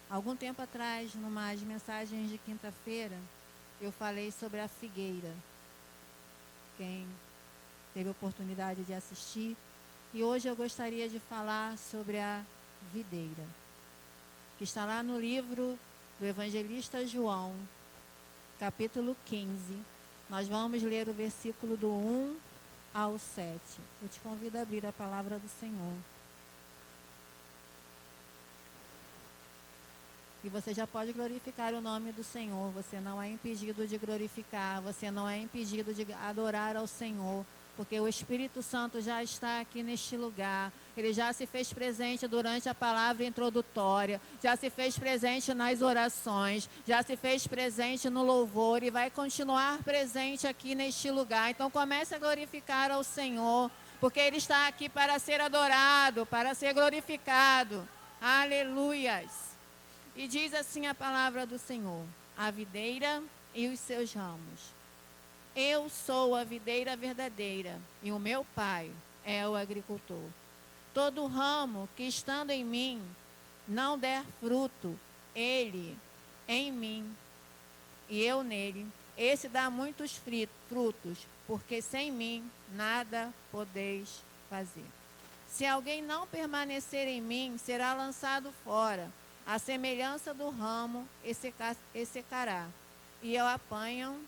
Algum tempo atrás, numas mensagens de quinta-feira, eu falei sobre a figueira. Quem teve a oportunidade de assistir. E hoje eu gostaria de falar sobre a videira, que está lá no livro do evangelista João, capítulo 15. Nós vamos ler o versículo do 1 ao 7. Eu te convido a abrir a palavra do Senhor. E você já pode glorificar o nome do Senhor. Você não é impedido de glorificar, você não é impedido de adorar ao Senhor, porque o Espírito Santo já está aqui neste lugar. Ele já se fez presente durante a palavra introdutória, já se fez presente nas orações, já se fez presente no louvor e vai continuar presente aqui neste lugar. Então comece a glorificar ao Senhor, porque Ele está aqui para ser adorado, para ser glorificado. Aleluias! E diz assim a palavra do Senhor: a videira e os seus ramos. Eu sou a videira verdadeira, e o meu Pai é o agricultor. Todo ramo que estando em mim não der fruto, ele em mim e eu nele, esse dá muitos frutos, porque sem mim nada podeis fazer. Se alguém não permanecer em mim, será lançado fora, a semelhança do ramo, e secará. E o apanham,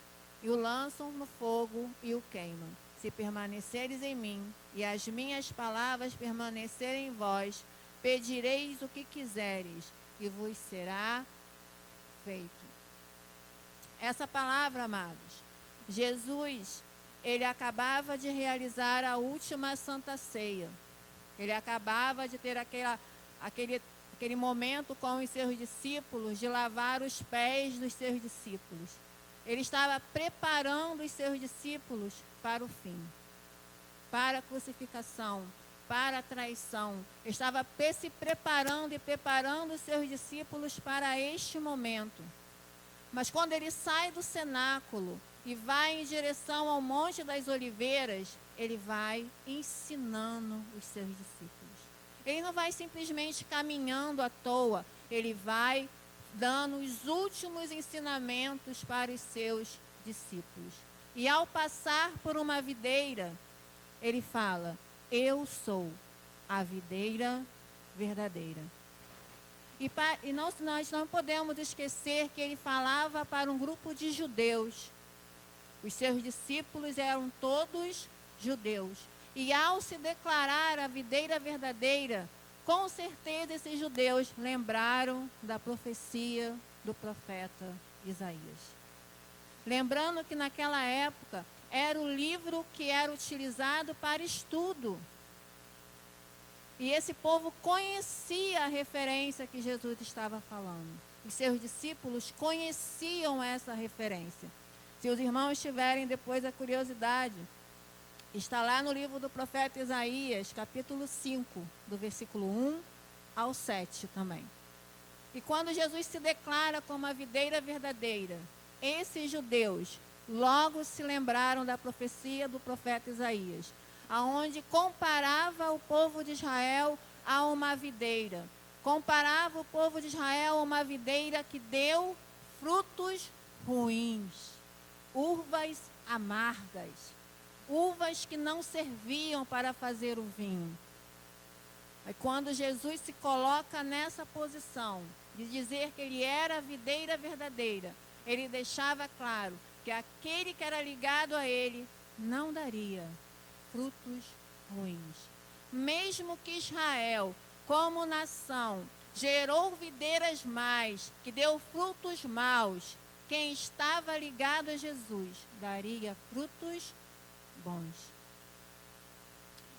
e o lançam no fogo, e o queimam. Se permaneceres em mim, e as minhas palavras permanecerem em vós, pedireis o que quiseres, e vos será feito. Essa palavra, amados, Jesus, ele acabava de realizar a última Santa Ceia. Ele acabava de ter aquele momento com os seus discípulos, de lavar os pés dos seus discípulos. Ele estava preparando os seus discípulos para o fim, para a crucificação, para a traição. Estava se preparando e preparando os seus discípulos para este momento. Mas quando ele sai do cenáculo e vai em direção ao Monte das Oliveiras, ele vai ensinando os seus discípulos. Ele não vai simplesmente caminhando à toa, ele vai dando os últimos ensinamentos para os seus discípulos. E ao passar por uma videira, ele fala: eu sou a videira verdadeira. E nós não podemos esquecer que ele falava para um grupo de judeus. Os seus discípulos eram todos judeus. E ao se declarar a videira verdadeira, com certeza esses judeus lembraram da profecia do profeta Isaías. Lembrando que naquela época era o livro que era utilizado para estudo. E esse povo conhecia a referência que Jesus estava falando. Os seus discípulos conheciam essa referência. Se os irmãos tiverem depois a curiosidade, está lá no livro do profeta Isaías, capítulo 5, do versículo 1 ao 7 também. E quando Jesus se declara como a videira verdadeira, esses judeus logo se lembraram da profecia do profeta Isaías, aonde comparava o povo de Israel a uma videira. Comparava o povo de Israel a uma videira que deu frutos ruins, uvas amargas, uvas que não serviam para fazer o vinho. Aí quando Jesus se coloca nessa posição de dizer que ele era a videira verdadeira, ele deixava claro que aquele que era ligado a ele não daria frutos ruins. Mesmo que Israel, como nação, gerou videiras más, que deu frutos maus, quem estava ligado a Jesus daria frutos bons.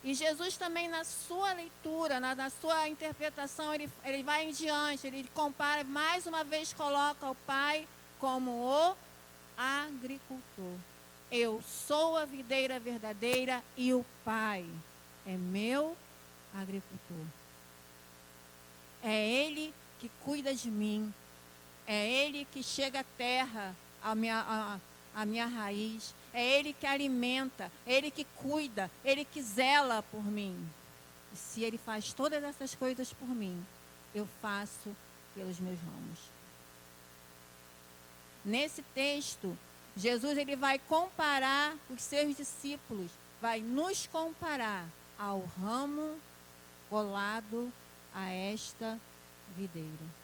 E Jesus também na sua leitura, na sua interpretação, ele vai em diante, ele compara, mais uma vez coloca o Pai como o agricultor. Eu sou a videira verdadeira e o Pai é meu agricultor. É Ele que cuida de mim. É Ele que chega à terra, a minha raiz, é Ele que alimenta, é Ele que cuida, Ele que zela por mim. E se Ele faz todas essas coisas por mim, eu faço pelos meus ramos. Nesse texto, Jesus ele vai comparar os seus discípulos, vai nos comparar ao ramo colado a esta videira.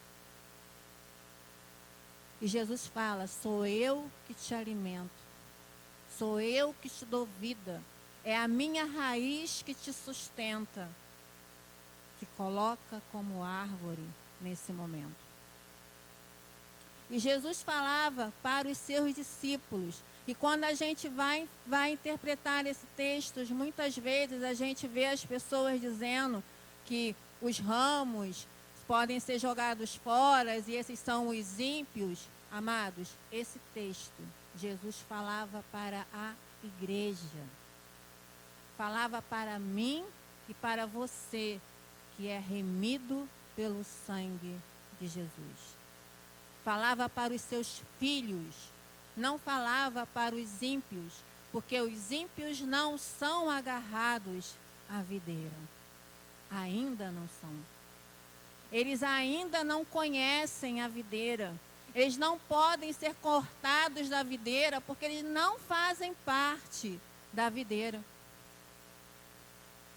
E Jesus fala: sou eu que te alimento, sou eu que te dou vida, é a minha raiz que te sustenta, que coloca como árvore nesse momento. E Jesus falava para os seus discípulos. E quando a gente vai interpretar esse texto, muitas vezes a gente vê as pessoas dizendo que os ramos podem ser jogados fora e esses são os ímpios. Amados, esse texto, Jesus falava para a igreja. Falava para mim e para você, que é remido pelo sangue de Jesus. Falava para os seus filhos, não falava para os ímpios, porque os ímpios não são agarrados à videira. Ainda não são. Eles ainda não conhecem a videira. Eles não podem ser cortados da videira, porque eles não fazem parte da videira.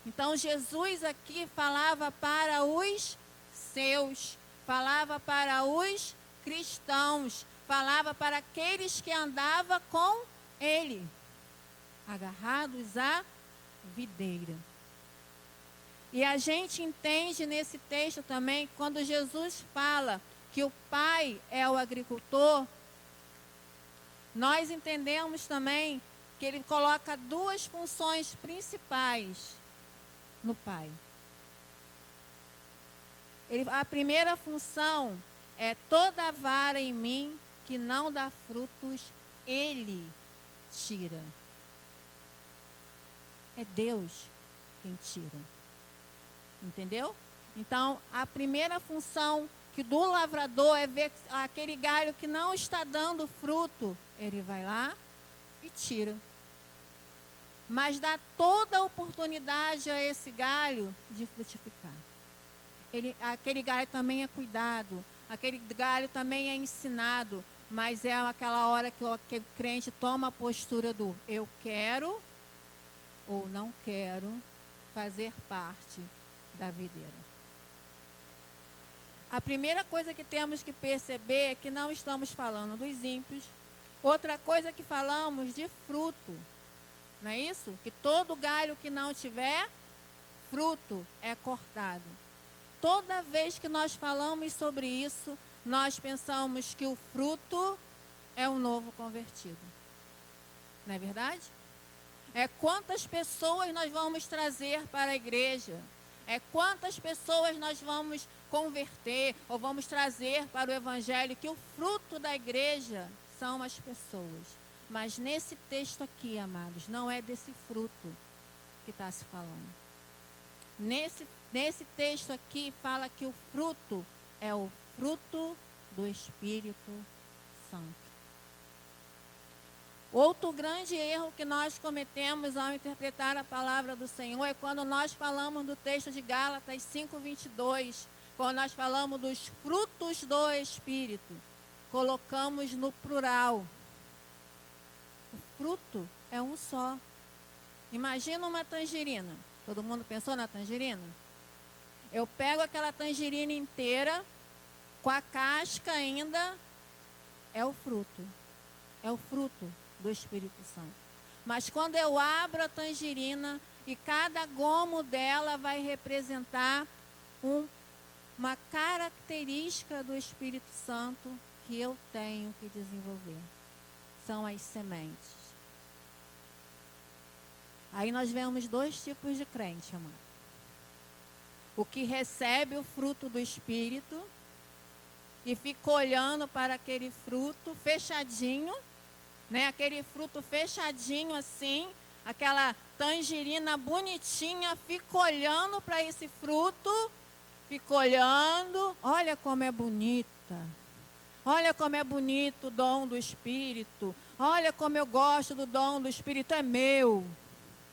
Então Jesus aqui falava para os seus, falava para os cristãos, falava para aqueles que andavam com ele, agarrados à videira. E a gente entende nesse texto também, quando Jesus fala que o Pai é o agricultor, nós entendemos também que ele coloca duas funções principais no Pai. A primeira função é: toda vara em mim que não dá frutos, Ele tira. É Deus quem tira. Entendeu? Então, a primeira função que do lavrador é ver aquele galho que não está dando fruto, ele vai lá e tira. Mas dá toda a oportunidade a esse galho de frutificar. Aquele galho também é cuidado. Aquele galho também é ensinado, mas é aquela hora que o crente toma a postura do eu quero ou não quero fazer parte da videira. A primeira coisa que temos que perceber é que não estamos falando dos ímpios. Outra coisa que falamos de fruto, não é isso? Que todo galho que não tiver fruto é cortado. Toda vez que nós falamos sobre isso, nós pensamos que o fruto é um novo convertido. Não é verdade? É quantas pessoas nós vamos trazer para a igreja. É quantas pessoas nós vamos converter ou vamos trazer para o evangelho, que o fruto da igreja são as pessoas. Mas nesse texto aqui, amados, não é desse fruto que está se falando. Nesse texto aqui fala que o fruto é o fruto do Espírito Santo. Outro grande erro que nós cometemos ao interpretar a palavra do Senhor é quando nós falamos do texto de Gálatas 5:22, quando nós falamos dos frutos do Espírito, colocamos no plural. O fruto é um só. Imagina uma tangerina. Todo mundo pensou na tangerina? Eu pego aquela tangerina inteira, com a casca ainda, é o fruto. É o fruto do Espírito Santo. Mas quando eu abro a tangerina e cada gomo dela vai representar uma característica do Espírito Santo que eu tenho que desenvolver. São as sementes. Aí nós vemos dois tipos de crente, amado. O que recebe o fruto do Espírito e fica olhando para aquele fruto fechadinho, né? Aquele fruto fechadinho assim, aquela tangerina bonitinha, fica olhando para esse fruto, fica olhando, olha como é bonita. Olha como é bonito o dom do Espírito. Olha como eu gosto do dom do Espírito, é meu.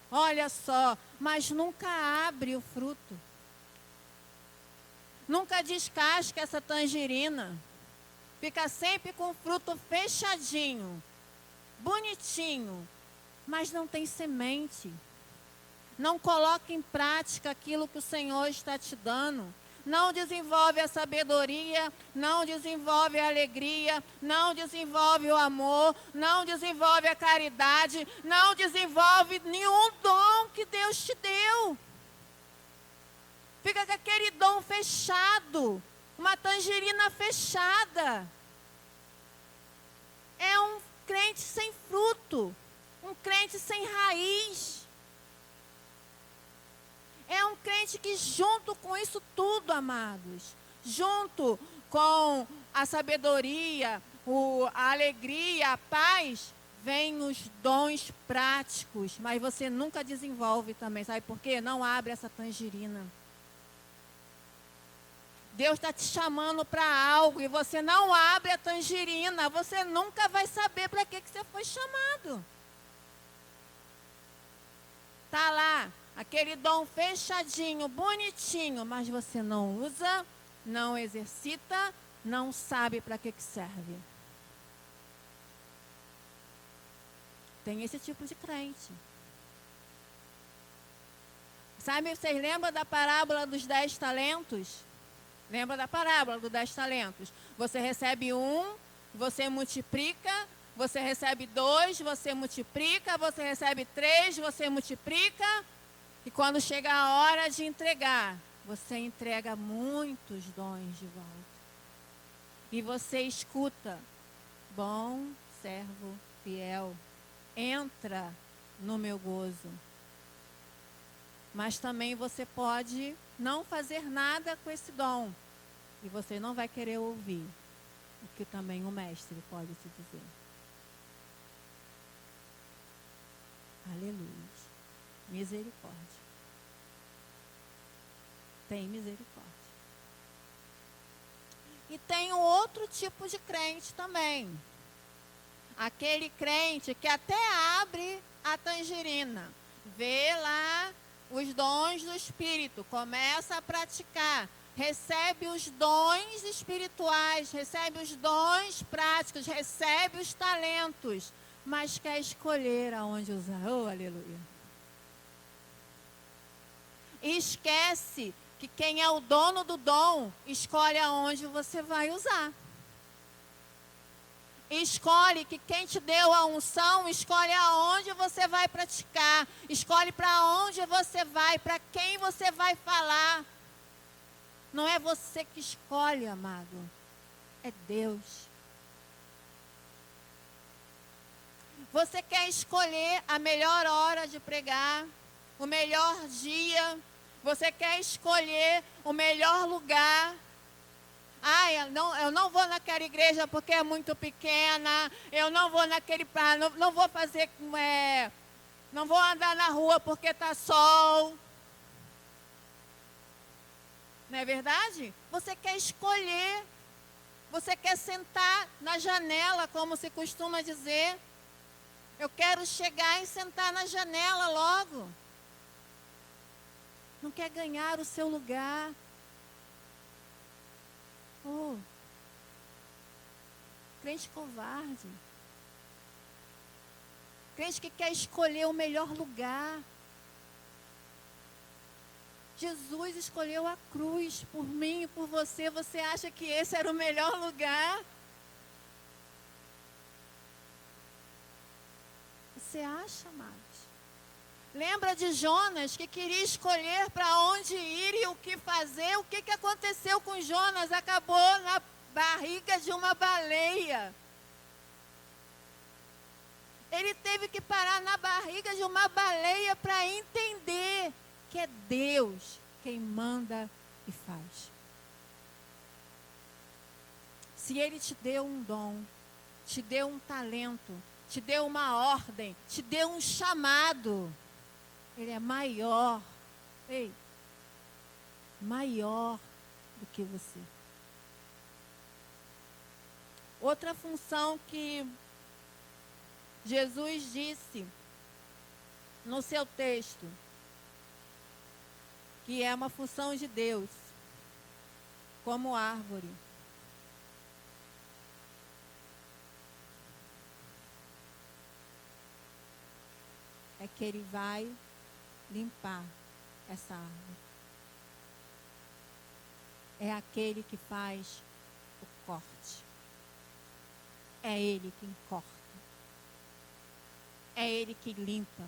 Olha só, mas nunca abre o fruto. Nunca descasca essa tangerina. Fica sempre com o fruto fechadinho, bonitinho, mas não tem semente. Não coloca em prática aquilo que o Senhor está te dando. Não desenvolve a sabedoria, não desenvolve a alegria, não desenvolve o amor, não desenvolve a caridade, não desenvolve nenhum dom que Deus te deu. Fica com aquele dom fechado, uma tangerina fechada. É um crente sem fruto, um crente sem raiz. É um crente que junto com isso tudo, amados, junto com a sabedoria, a alegria, a paz, vem os dons práticos, mas você nunca desenvolve também, sabe por quê? Não abre essa tangerina. Deus está te chamando para algo e você não abre a tangerina, você nunca vai saber para que você foi chamado. Está lá, aquele dom fechadinho, bonitinho, mas você não usa, não exercita, não sabe para que serve. Tem esse tipo de crente. Sabe, vocês lembram da parábola dos 10 talentos? Lembra da parábola dos 10 talentos? Você recebe 1, você multiplica, você recebe 2, você multiplica, você recebe 3, você multiplica. E quando chega a hora de entregar, você entrega muitos dons de volta. E você escuta, bom servo fiel, entra no meu gozo. Mas também você pode não fazer nada com esse dom. E você não vai querer ouvir o que também o mestre pode te dizer. Aleluia. Misericórdia. Tem misericórdia. E tem um outro tipo de crente também. Aquele crente que até abre a tangerina, vê lá os dons do Espírito, começa a praticar, recebe os dons espirituais, recebe os dons práticos, recebe os talentos, mas quer escolher aonde usar. Oh, aleluia. E esquece que quem é o dono do dom, escolhe aonde você vai usar. Escolhe que quem te deu a unção, escolhe aonde você vai praticar, escolhe para onde você vai, para quem você vai falar. Não é você que escolhe, amado, é Deus. Você quer escolher a melhor hora de pregar, o melhor dia, você quer escolher o melhor lugar. Ah, eu não vou naquela igreja porque é muito pequena, eu não vou naquele não vou fazer, não vou andar na rua porque está sol. Não é verdade? Você quer escolher, você quer sentar na janela, como se costuma dizer. Eu quero chegar e sentar na janela logo. Não quer ganhar o seu lugar. Oh, crente covarde. Crente que quer escolher o melhor lugar. Jesus escolheu a cruz por mim e por você. Você acha que esse era o melhor lugar? Você acha, amados? Lembra de Jonas, que queria escolher para onde ir e o que fazer? O que aconteceu com Jonas? Acabou na barriga de uma baleia. Ele teve que parar na barriga de uma baleia para entender que é Deus quem manda e faz. Se Ele te deu um dom, te deu um talento, te deu uma ordem, te deu um chamado, Ele é maior, maior do que você. Outra função que Jesus disse no seu texto que é uma função de Deus como árvore. É que ele vai limpar essa árvore. É aquele que faz o corte. É ele quem corta. É ele que limpa.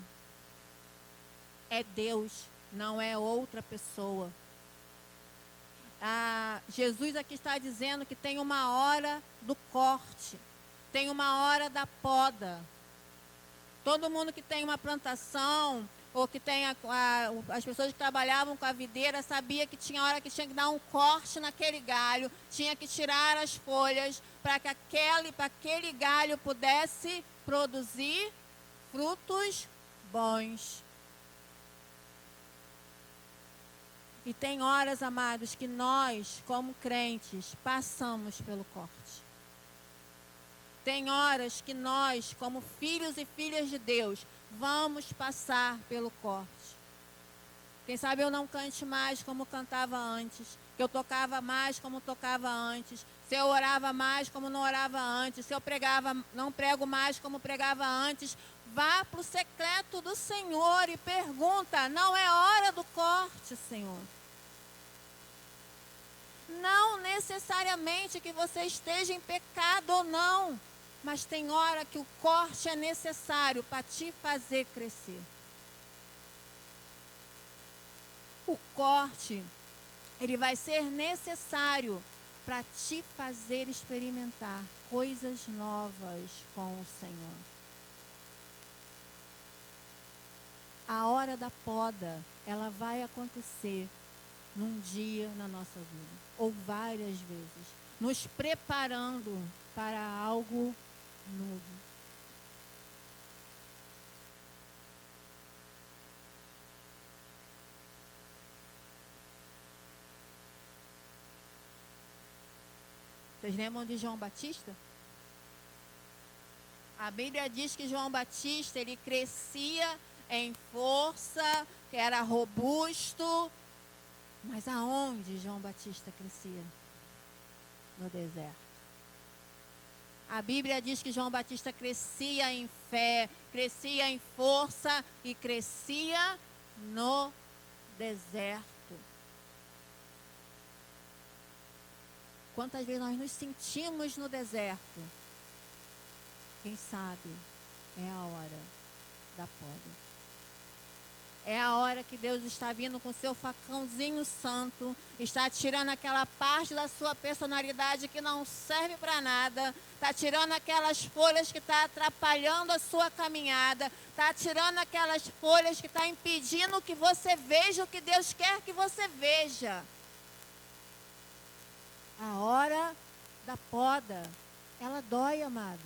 É Deus, não é outra pessoa. Jesus aqui está dizendo que tem uma hora do corte, tem uma hora da poda. Todo mundo que tem uma plantação, ou que tem as pessoas que trabalhavam com a videira, sabia que tinha hora que tinha que dar um corte naquele galho, tinha que tirar as folhas para que aquele galho pudesse produzir frutos bons. E tem horas, amados, que nós, como crentes, passamos pelo corte. Tem horas que nós, como filhos e filhas de Deus, vamos passar pelo corte. Quem sabe eu não cante mais como cantava antes, que eu tocava mais como tocava antes, se eu orava mais como não orava antes, se eu pregava, não prego mais como pregava antes. Vá para o secreto do Senhor e pergunta: não é hora do corte, Senhor? Não necessariamente que você esteja em pecado ou não, mas tem hora que o corte é necessário para te fazer crescer. O corte, ele vai ser necessário para te fazer experimentar coisas novas com o Senhor. A hora da poda, ela vai acontecer num dia na nossa vida, ou várias vezes, nos preparando para algo novo. Vocês lembram de João Batista? A Bíblia diz que João Batista, ele crescia em força, que era robusto. Mas aonde João Batista crescia? No deserto. A Bíblia diz que João Batista crescia em fé, crescia em força e crescia no deserto. Quantas vezes nós nos sentimos no deserto? Quem sabe é a hora da poda. É a hora que Deus está vindo com seu facãozinho santo, está tirando aquela parte da sua personalidade que não serve para nada, está tirando aquelas folhas que estão atrapalhando a sua caminhada, está tirando aquelas folhas que estão impedindo que você veja o que Deus quer que você veja. A hora da poda, ela dói, amados.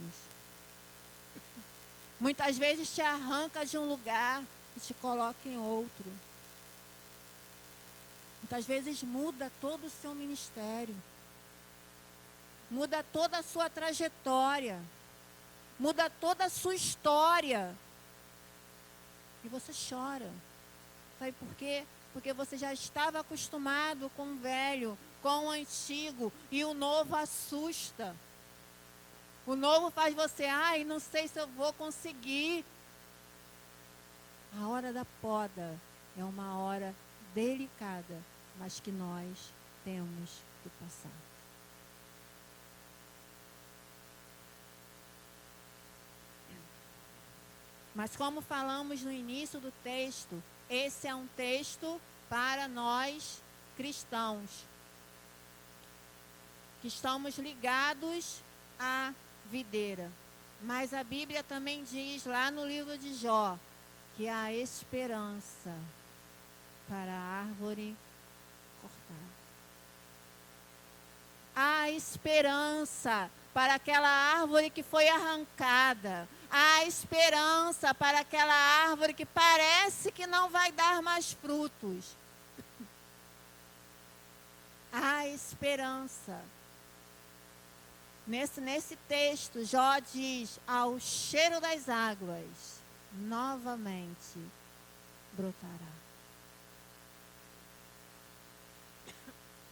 Muitas vezes te arranca de um lugar e te coloca em outro. Muitas vezes muda todo o seu ministério. Muda toda a sua trajetória. Muda toda a sua história. E você chora. Sabe por quê? Porque você já estava acostumado com o velho, com o antigo, e o novo assusta. O novo faz você, não sei se eu vou conseguir. A hora da poda é uma hora delicada, mas que nós temos que passar. Mas como falamos no início do texto, esse é um texto para nós cristãos, que estamos ligados à videira. Mas a Bíblia também diz lá no livro de Jó, que há esperança para a árvore cortada. Há esperança para aquela árvore que foi arrancada. Há esperança para aquela árvore que parece que não vai dar mais frutos. Há esperança. Nesse texto, Jó diz: ao cheiro das águas, novamente brotará.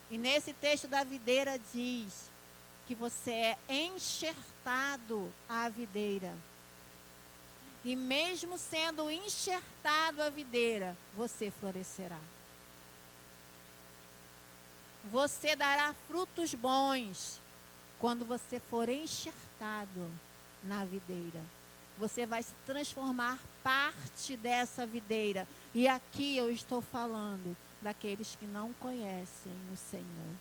E nesse texto da videira diz que você é enxertado à videira. E mesmo sendo enxertado à videira, você florescerá. Você dará frutos bons quando você for enxertado na videira. Você vai se transformar parte dessa videira. E aqui eu estou falando daqueles que não conhecem o Senhor.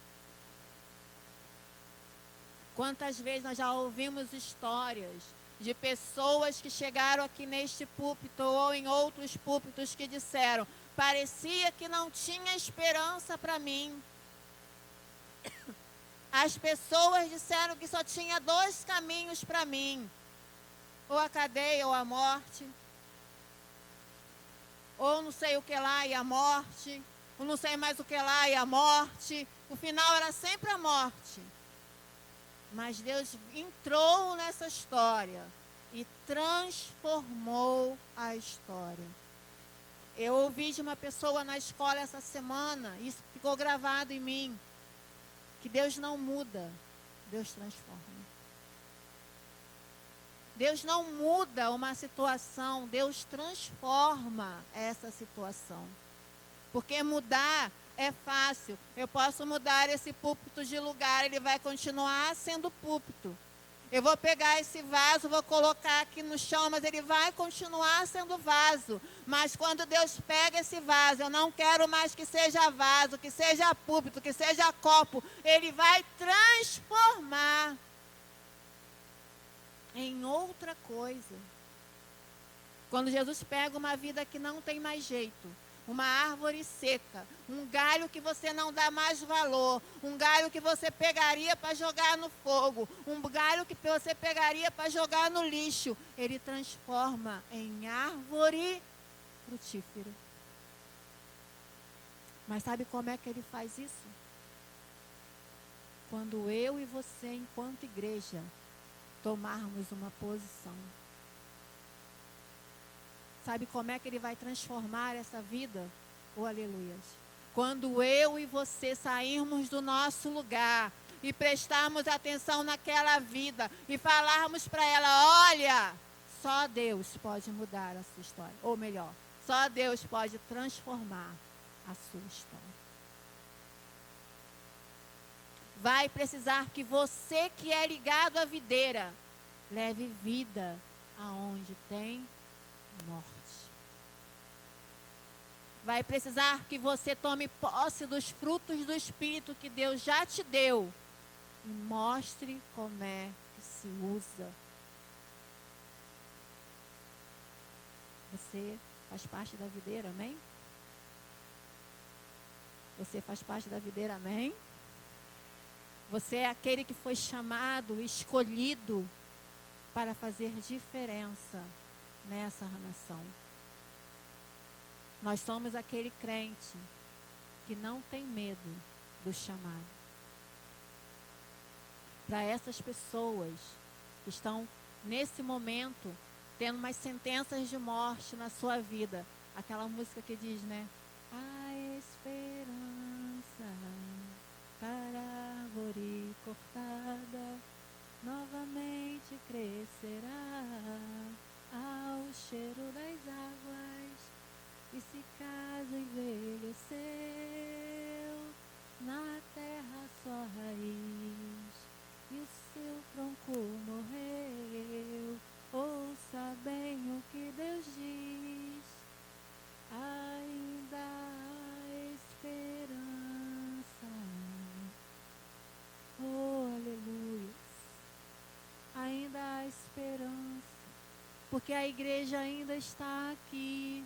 Quantas vezes nós já ouvimos histórias de pessoas que chegaram aqui neste púlpito ou em outros púlpitos que disseram: parecia que não tinha esperança para mim. As pessoas disseram que só tinha 2 caminhos para mim: ou a cadeia ou a morte, ou não sei o que lá e a morte, ou não sei mais o que lá e a morte. O final era sempre a morte. Mas Deus entrou nessa história e transformou a história. Eu ouvi de uma pessoa na escola essa semana, isso ficou gravado em mim, que Deus não muda, Deus transforma. Deus não muda uma situação, Deus transforma essa situação. Porque mudar é fácil. Eu posso mudar esse púlpito de lugar, ele vai continuar sendo púlpito. Eu vou pegar esse vaso, vou colocar aqui no chão, mas ele vai continuar sendo vaso. Mas quando Deus pega esse vaso, eu não quero mais que seja vaso, que seja púlpito, que seja copo. Ele vai transformar em outra coisa. Quando Jesus pega uma vida que não tem mais jeito, uma árvore seca, um galho que você não dá mais valor, um galho que você pegaria para jogar no fogo, um galho que você pegaria para jogar no lixo, ele transforma em árvore frutífera. Mas sabe como é que ele faz isso? Quando eu e você, enquanto igreja, tomarmos uma posição. Sabe como é que ele vai transformar essa vida? Oh, aleluias. Quando eu e você sairmos do nosso lugar e prestarmos atenção naquela vida e falarmos para ela: olha, só Deus pode mudar a sua história. Ou melhor, só Deus pode transformar a sua história. Vai precisar que você que é ligado à videira leve vida aonde tem morte. Vai precisar que você tome posse dos frutos do Espírito que Deus já te deu e mostre como é que se usa. Você faz parte da videira, amém? Você faz parte da videira, amém? Você é aquele que foi chamado, escolhido para fazer diferença nessa nação. Nós somos aquele crente que não tem medo do chamado. Para essas pessoas que estão nesse momento tendo umas sentenças de morte na sua vida, aquela música que diz, né? A esperança para a árvore cortada novamente crescerá ao cheiro das águas, e se caso envelheceu na terra só raiz e o seu tronco morreu, ouça bem o que Deus diz, ainda há esperança. Oh, aleluia. Ainda há esperança, porque a igreja ainda está aqui.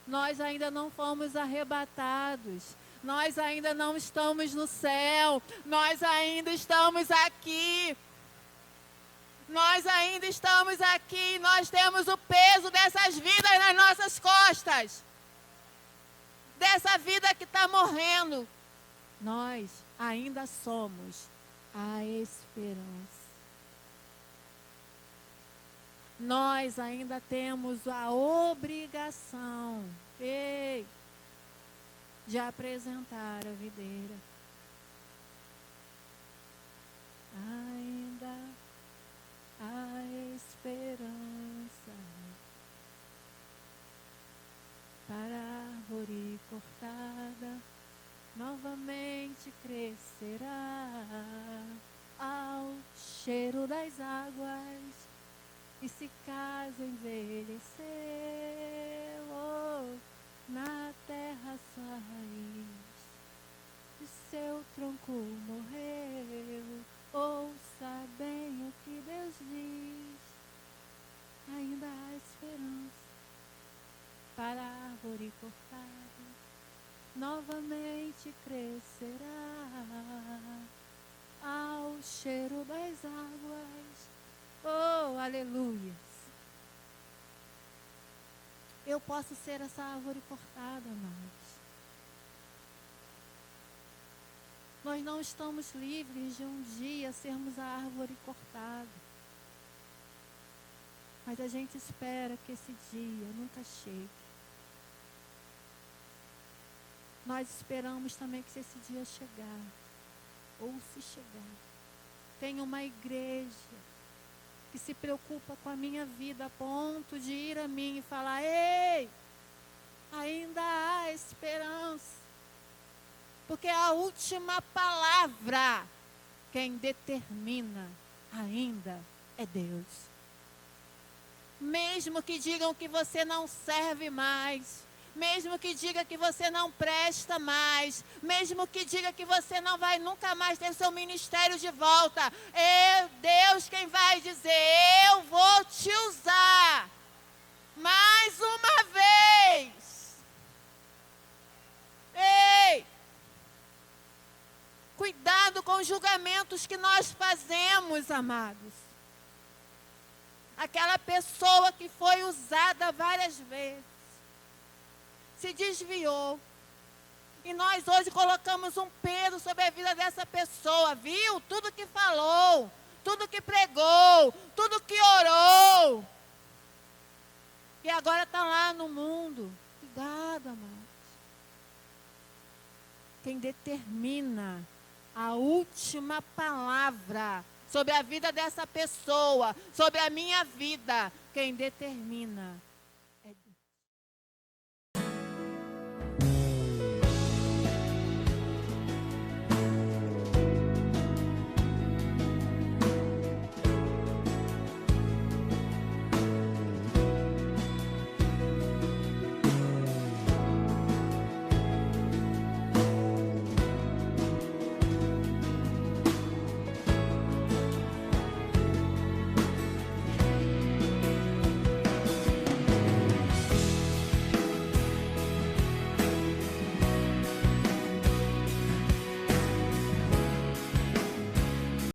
Nós ainda não fomos arrebatados. Nós ainda não estamos no céu. Nós ainda estamos aqui. Nós ainda estamos aqui. Nós temos o peso dessas vidas nas nossas costas. Dessa vida que está morrendo. Nós ainda somos a esperança. nós ainda temos a obrigação, ei, de apresentar a videira. Ainda há esperança para a árvore cortada, novamente crescerá ao cheiro das águas, e se caso envelheceu, oh, na terra sua raiz, e seu tronco morreu. Ouça bem o que Deus diz, ainda há esperança para a árvore cortada, novamente crescerá ao cheiro das águas. Oh, aleluia! Eu posso ser essa árvore cortada, amados. Nós não estamos livres de um dia sermos a árvore cortada. Mas a gente espera que esse dia nunca chegue. Nós esperamos também que se esse dia chegar, ou se chegar, tenha uma igreja que se preocupa com a minha vida a ponto de ir a mim e falar: ei, ainda há esperança. Porque a última palavra, quem determina ainda é Deus. Mesmo que digam que você não serve mais, mesmo que diga que você não presta mais, mesmo que diga que você não vai nunca mais ter seu ministério de volta, é Deus quem vai dizer: eu vou te usar mais uma vez. Ei! Cuidado com os julgamentos que nós fazemos, amados. Aquela pessoa que foi usada várias vezes, se desviou, e nós hoje colocamos um peso sobre a vida dessa pessoa, viu? Tudo que falou, tudo que pregou, tudo que orou, e agora está lá no mundo. Cuidado, amados. Quem determina a última palavra sobre a vida dessa pessoa, sobre a minha vida, quem determina